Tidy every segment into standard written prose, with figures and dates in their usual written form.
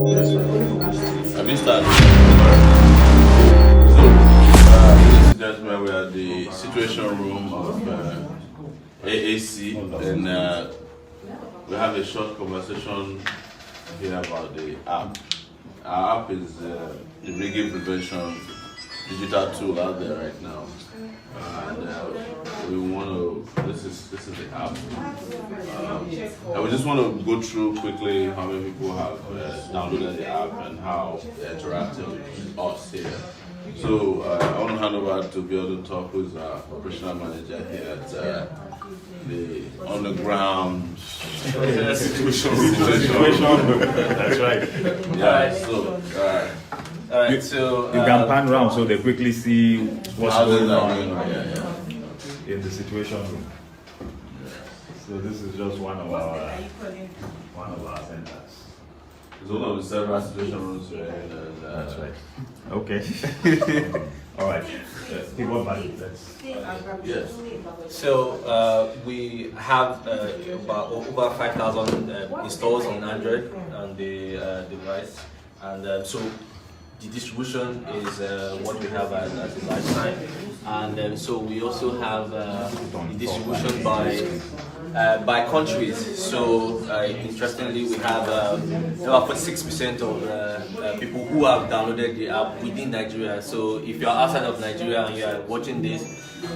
Have you started? So, ladies and gentlemen, we are at the situation room of AAC, and we have a short conversation here about the app. Our app is the rigging prevention digital tool out there right now, and we want to. This is the app, and we just want to go through quickly how many people have downloaded the app and how they're interacting with us here. So I want to hand over to Biodun Talk, who's our operational manager here at the on the ground situation. That's right. Yeah. So all right. So you can pan around so they quickly see what's going on in the situation room. So this is just one of our centers. It's one of the several situation rooms here. That's right. Okay. All right. People back. Yes. So we have about over 5,000 installs on Android on the device, and so the distribution is what we have as a lifetime, and so we also have the distribution by countries. So interestingly, we have about 46% of people who have downloaded the app within Nigeria. So if you are outside of Nigeria and you are watching this,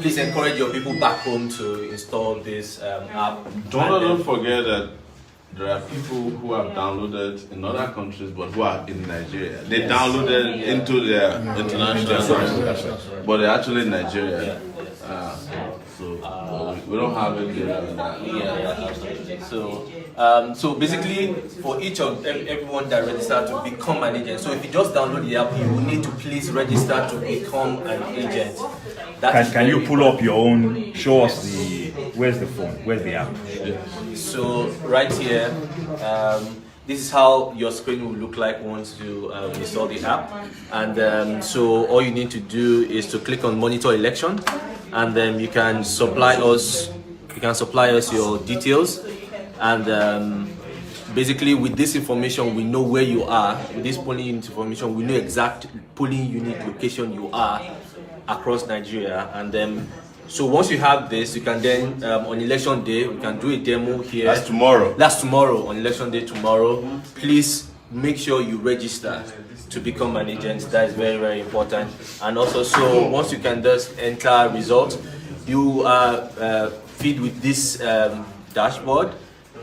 please encourage your people back home to install this app. Don't forget that there are people who have downloaded in other countries but who are in Nigeria. They downloaded into their international service, but they're actually in Nigeria. So we don't have it here. Absolutely. So basically, for each of everyone that registered to become an agent. So if you just download the app, you will need to please register to become an agent. Can you pull up your own? Show us where's the phone? Where's the app? So right here, this is how your screen will look like once you install the app. And so all you need to do is to click on Monitor Election, and then you can supply us your details. And basically, with this information, we know where you are. With this polling unit information, we know exact polling unit location you are across Nigeria. And then so once you have this, you can then on election day we can do a demo here. That's tomorrow. That's tomorrow, on election day tomorrow. Please make sure you register to become an agent. That is very, very important. And also, so once you can just enter results, you feed with this dashboard,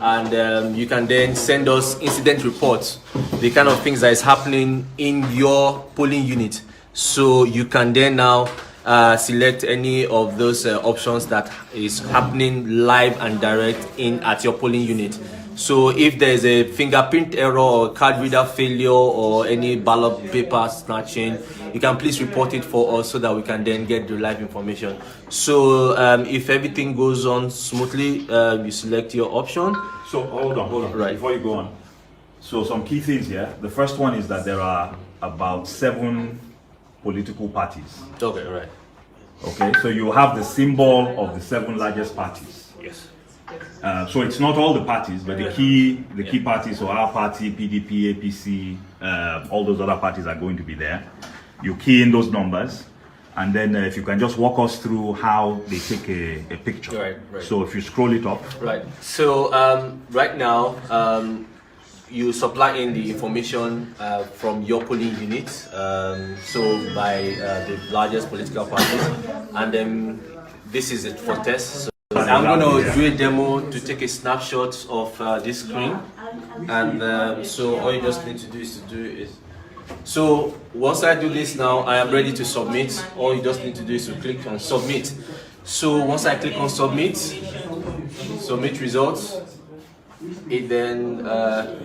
and you can then send us incident reports, the kind of things that is happening in your polling unit. So you can then now select any of those options that is happening live and direct at your polling unit. So if there is a fingerprint error or card reader failure or any ballot paper snatching, you can please report it for us so that we can then get the live information. So if everything goes on smoothly, you select your option. So hold on. Right. Before you go on, so some key things here. The first one is that there are about 7 political parties. Okay, right. Okay, so you have the symbol of the 7 largest parties. Yes. So it's not all the parties, but the key parties, so our party, PDP, APC, all those other parties are going to be there. You key in those numbers, and then if you can just walk us through how they take a picture. Right. So if you scroll it up. Right. So right now, you supply in the information from your polling unit, so by the largest political parties, and then this is it for test. So I'm going to do a demo to take a snapshot of this screen, and so all you just need to do is so once I do this now, I am ready to submit. All you just need to do is to click on submit. So once I click on submit results, it then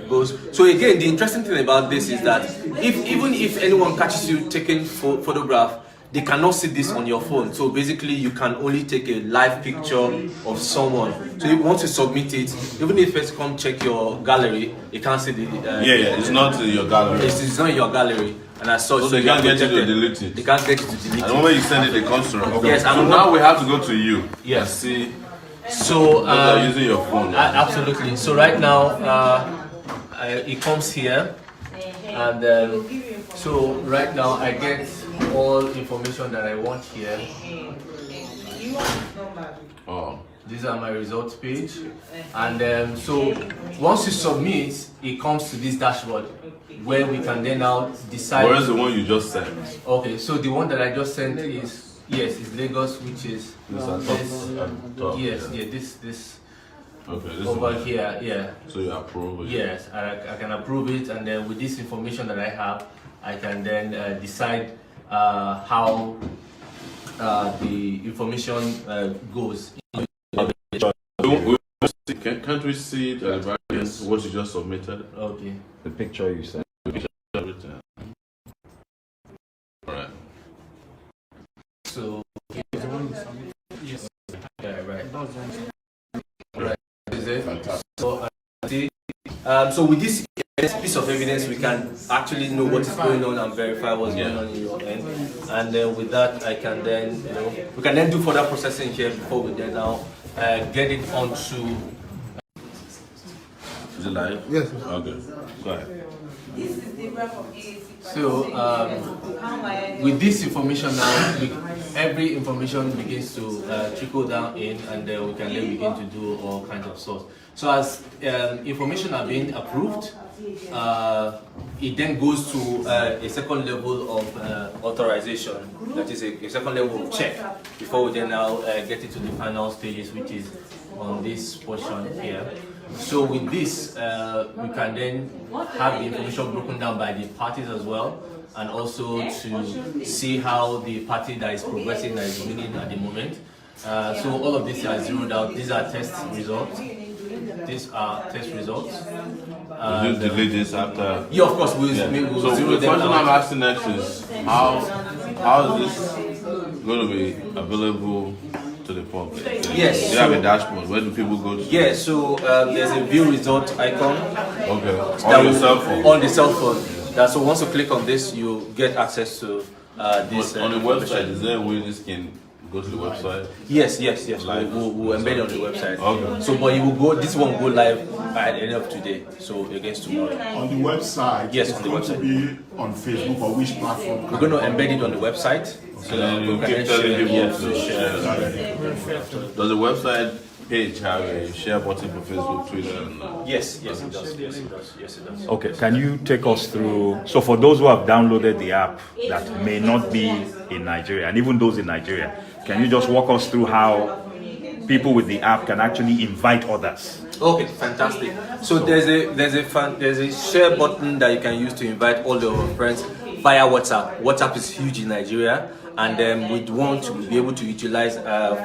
goes. So again, the interesting thing about this is that even if anyone catches you taking photograph, they cannot see this on your phone. So basically, you can only take a live picture of someone. So if once you submit it, even if it's come check your gallery, you can't see the. It's not in your gallery. It's not in your gallery, and as such, So they can't get you to delete it. They can't get you to delete And when you send it, they come through. Yes, So now we have to go to you. Yes. See. So You're using your phone. absolutely. So right now, it comes here. And so right now I get all information that I want here. Oh. These are my results page, and so once you submit, it comes to this dashboard where we can then now decide. Where's the one you just sent? Okay, so the one that I just sent is is Lagos, which is this Okay, this over one. here, yeah. So you approve it? Yes, I can approve it, and then with this information that I have, I can then decide how the information goes. Can't we see the variance, what you just submitted? Okay. The picture you sent. Alright. So, yeah, right. Right. Is it? So, so with this piece of evidence, we can actually know what is going on and verify what's going on in your end. And then with that, I can then, we can then do further processing here before we then now get it onto. Is it live? Yes. Okay. Go ahead. So with this information now, every information begins to trickle down in, and then we can then begin to do all kinds of sorts. So as information are being approved, it then goes to a second level of authorization, that is a second level of check, before we then now get into the final stages, which is on this portion here. So with this, we can then have the information broken down by the parties as well, and also to see how the party that is progressing, that is winning at the moment. So all of these are zeroed out. These are test results. These are test results. You delete this after? Yeah, of course. We'll So zero the them question out. I'm asking next is how is this going to be available to the public? Yes. You have a dashboard. Where do people go to? Yeah, so there's a view result icon. Okay. On your cell phone. On the cell phone. So once you click on this, you get access to this. On the website, is there a way this can go to the website? Yes. We'll embed it on the website. Okay. So, but it will go. This one will go live by the end of today. So against tomorrow. On the website, Yes, it's on the going website. to be on Facebook or which platform? We're going to embed it on the website. So And then you we can keep telling share. people Yes, to share. Does the website page have a share button for Facebook, Twitter, and Yes, it does. Yes, it does. Okay, can you take us through, so for those who have downloaded the app that may not be in Nigeria, and even those in Nigeria, can you just walk us through how people with the app can actually invite others? Okay, fantastic. So there's a share button that you can use to invite all your friends via WhatsApp. WhatsApp is huge in Nigeria, and we'd want to be able to utilize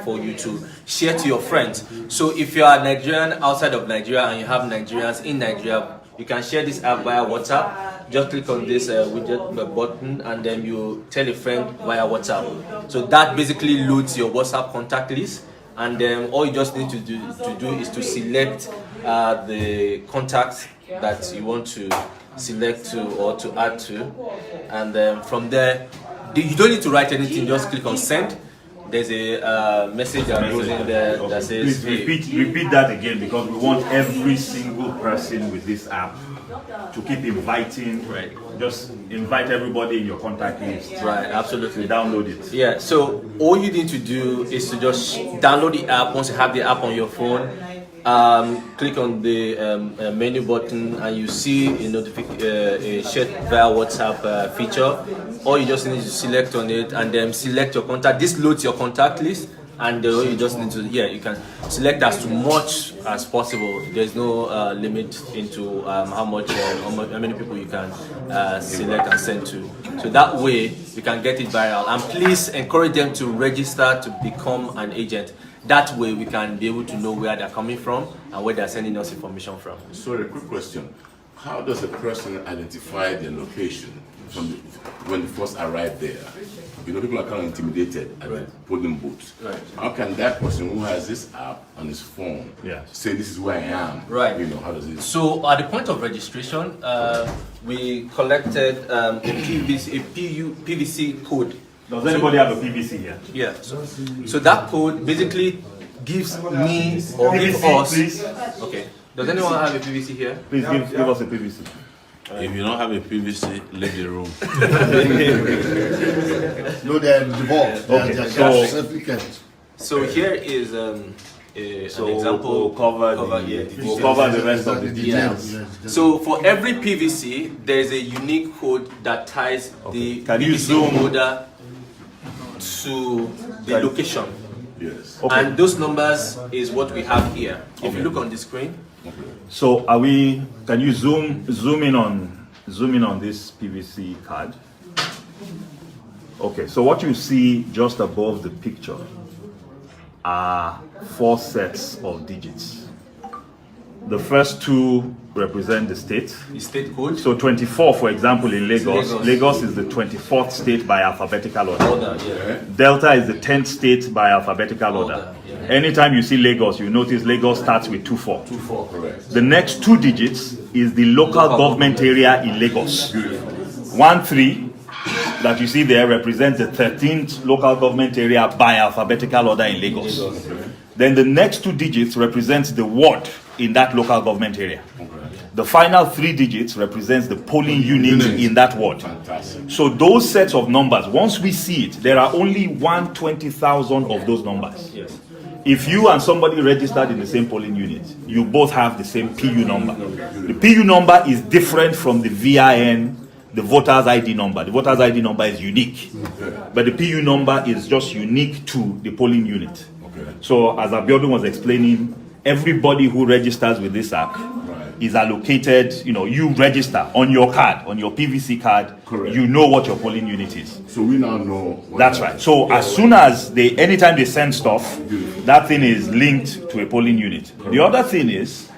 for you to share to your friends. So if you are Nigerian outside of Nigeria and you have Nigerians in Nigeria, you can share this app via WhatsApp. Just click on this widget button, and then you tell a friend via WhatsApp. So that basically loads your WhatsApp contact list, and then all you just need to do is to select the contacts that you want to select to or to add to, and then from there you don't need to write anything. Just click on send. There's a message that goes in there that says, Please repeat that again, because we want every single person with this app to keep inviting. Right. Just invite everybody in your contact list. right, absolutely. Download it. Yeah, so all you need to do is to just download the app. Once you have the app on your phone, click on the menu button, and you see a share via WhatsApp feature. All you just need to select on it, and then select your contact. This loads your contact list, and you just need to, you can select as much as possible. There's no limit into how many people you can select and send to. So that way you can get it viral. And please encourage them to register to become an agent. That way we can be able to know where they're coming from and where they're sending us information from. Sorry, quick question. How does a person identify their location when they first arrive there? You know, people are kind of intimidated at the polling booths. Right. How can that person who has this app on his phone say this is where I am? Right. You know, how does it? So at the point of registration, we collected a PVC code. Does anybody have a PVC here? Yeah. So that code basically gives me or give PVC, us. please. Okay. Does anyone have a PVC here? Please give us a PVC. If you don't have a PVC, leave the room. No, they're involved. Okay, They're so- self-kept. So here is an example. we'll cover here. we'll cover the rest of the details. Yeah. So for every PVC, there is a unique code that ties the Can you PVC zoom? holder to the location. Yes. Okay. And those numbers is what we have here. If you look on the screen, So can you zoom in on this PVC card? Okay, so what you see just above the picture are 4 sets of digits. The first 2 represent the state. the state code, So 24, for example, in Lagos, Lagos. Lagos is the 24th state by alphabetical order. order, yeah. Delta is the 10th state by alphabetical order. Order, yeah. Anytime you see Lagos, you notice Lagos starts with 24. 2-4. Correct. The next 2 digits is the local government area in Lagos. 1-3 that you see there represents the 13th local government area by alphabetical order in Lagos. Then the next 2 digits represents the ward in that local government area. The final 3 digits represents the polling unit in that ward. Fantastic. So those sets of numbers, once we see it, there are only 120,000 of those numbers. Yes. If you and somebody registered in the same polling unit, you both have the same PU number. The PU number is different from the VIN, the voter's ID number. The voter's ID number is unique, but the PU number is just unique to the polling unit. Okay. So as Abiodun was explaining, everybody who registers with this app is allocated, you register on your card, on your PVC card, Correct. you know what your polling unit is. So we now know. what That's that right. is. So as soon as anytime they send stuff, that thing is linked to a polling unit. The other thing is,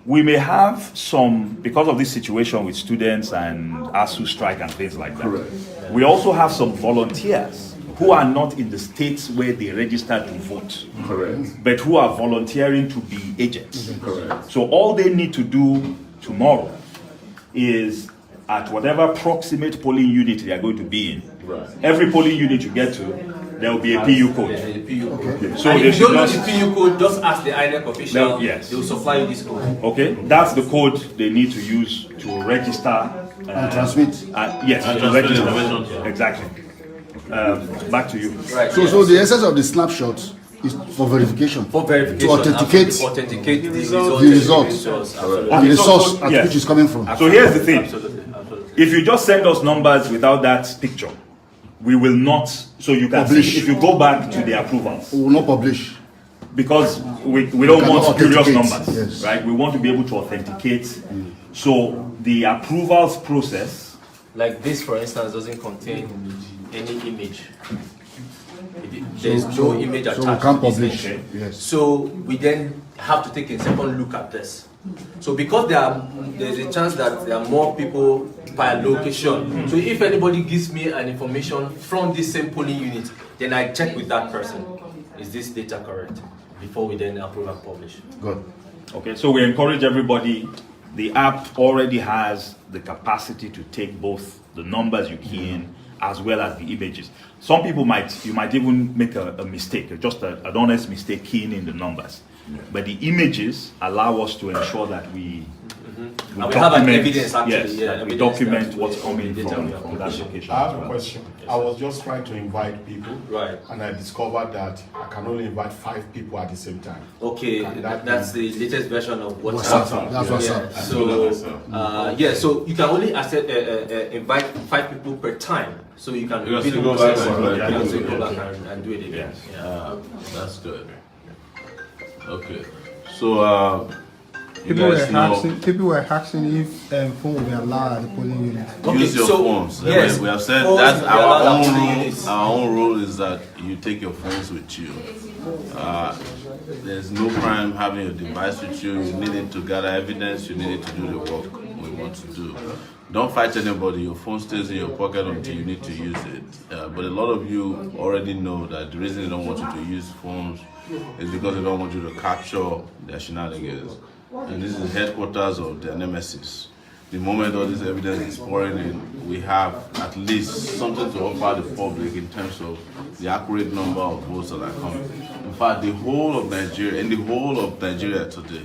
we may have some, because of this situation with students and ASU strike and things like that, Correct. we also have some volunteers who are not in the states where they register to vote, Correct. but who are volunteering to be agents. Correct. So all they need to do tomorrow is at whatever proximate polling unit they are going to be in. Right. Every polling unit you get to, there will be a PU code. Yeah, the PU code. So And they if you should don't know just, the PU code, just ask the INEC official. No, yes. They will supply you this code. okay, that's the code they need to use to register. And transmit. Yes, And to transfer register. information. Exactly. Back to you. Right. So the essence of the snapshot is for verification. for verification, To authenticate authenticate the the results. Absolutely. and the so- source so- at yes. which it's coming from. So here's the thing. Absolutely. Absolutely. If you just send us numbers without that picture, we will not, so you can Publish. see, if you go back to the approvals, We will not publish. because we don't cannot want spurious authenticate, numbers, yes. right? We want to be able to authenticate. So the approvals process, Like this, for instance, doesn't contain any image. There's no image attached. So we can't to this publish. thing. Yes. So we then have to take a second look at this. So because there's a chance that there are more people per location. So if anybody gives me an information from this same polling unit, then I check with that person. Is this data correct? Before we then approve and publish. Good. okay, so we encourage everybody, the app already has the capacity to take both the numbers you key in as well as the images. Some people you might even make a mistake, just an honest mistake keying in the numbers. But the images allow us to ensure that we And we have an evidence actually. yes, yeah, that we evidence document that what's the coming data from we have that published. location. I as have a well. question. I was just trying to invite people, Right. and I discovered that I can only invite 5 people at the same time. Okay, That that's the latest version of WhatsApp. WhatsApp. That's WhatsApp. Yeah. So, Yeah, so you can only invite 5 people per time. So you can You can really still go go back back and- you can still go yeah. back and do it again. Yeah. That's good. Okay. So, you People guys know, people were asking if phone will be allowed at the polling unit. use your so- phones. yes, We have said phones that's will be allowed our at own polling rule. units. Our own rule is that you take your phones with you. There's no crime having your device with you. You need it to gather evidence. You need it to do the work we want to do. Don't fight anybody. Your phone stays in your pocket until you need to use it. But a lot of you already know that the reason they don't want you to use phones is because they don't want you to capture their shenanigans. And this is the headquarters of their nemesis. The moment all this evidence is pouring in, we have at least something to offer the public in terms of the accurate number of votes that are coming. In fact, the whole of Nigeria, in the whole of Nigeria today,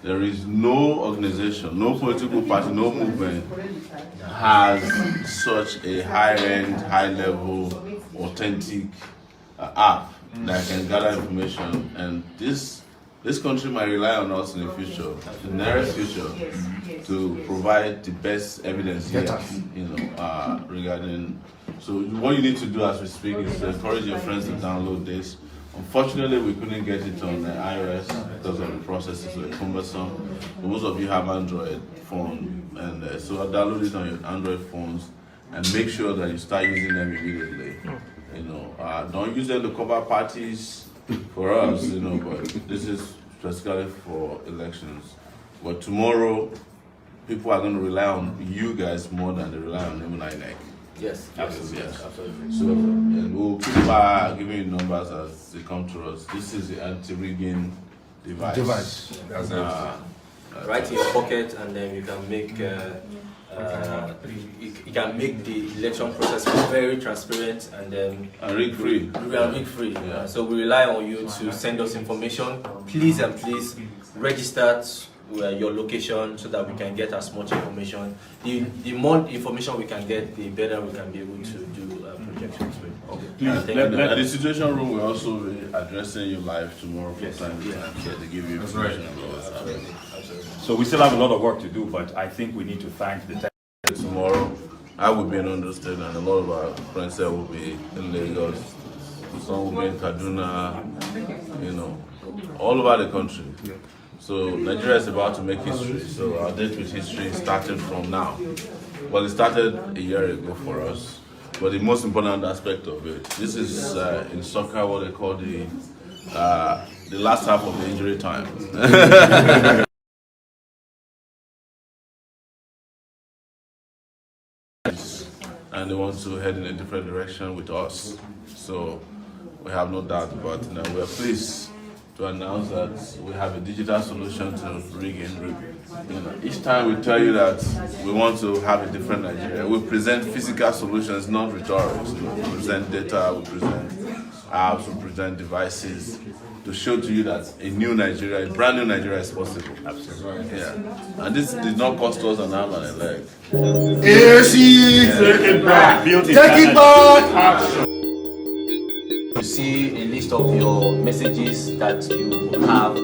there is no organization, no political party, no movement has such a high-end, high-level, authentic app that can gather information. And this country might rely on us in the future, the nearest future, to provide the best evidence here, regarding. So what you need to do as we speak is to encourage your friends to download this. Unfortunately, we couldn't get it on iOS because of the processes were cumbersome. But most of you have Android phone, and so download it on your Android phones and make sure that you start using them immediately. Don't use them to cover parties for us, but this is specifically for elections. But tomorrow, people are going to rely on you guys more than they rely on them like INEC. Yes, absolutely. Yes. So, and we'll keep giving you numbers as they come to us. This is the anti-rigging device. Right in your pocket, and then you can make you can make the election process very transparent and then rig free. We are rig free. Yeah. So we rely on you to send us information. Please and please register your location so that we can get as much information. The more information we can get, the better we can be able to do projections with. Okay. Please, at the situation room, we'll also be addressing you live tomorrow from time to time to give you information about what's happening. So we still have a lot of work to do, but I think we need to thank the tomorrow. I will be in Ondo State, and a lot of our friends there will be in Lagos. Some will be in Kaduna, all over the country. So Nigeria is about to make history. So our date with history is starting from now. Well, it started a year ago for us. But the most important aspect of it, this is in soccer what they call the last half of the injury time. And they want to head in a different direction with us. So we have no doubt about it. And we are pleased to announce that we have a digital solution to rigging. Each time we tell you that we want to have a different Nigeria, we present physical solutions, not rhetoric. We present data, we present apps, we present devices to show to you that a new Nigeria, a brand new Nigeria is possible. Absolutely. Yeah. And this did not cost us an arm and a leg. AAC! Take it back! Take it back! You see a list of your messages that you have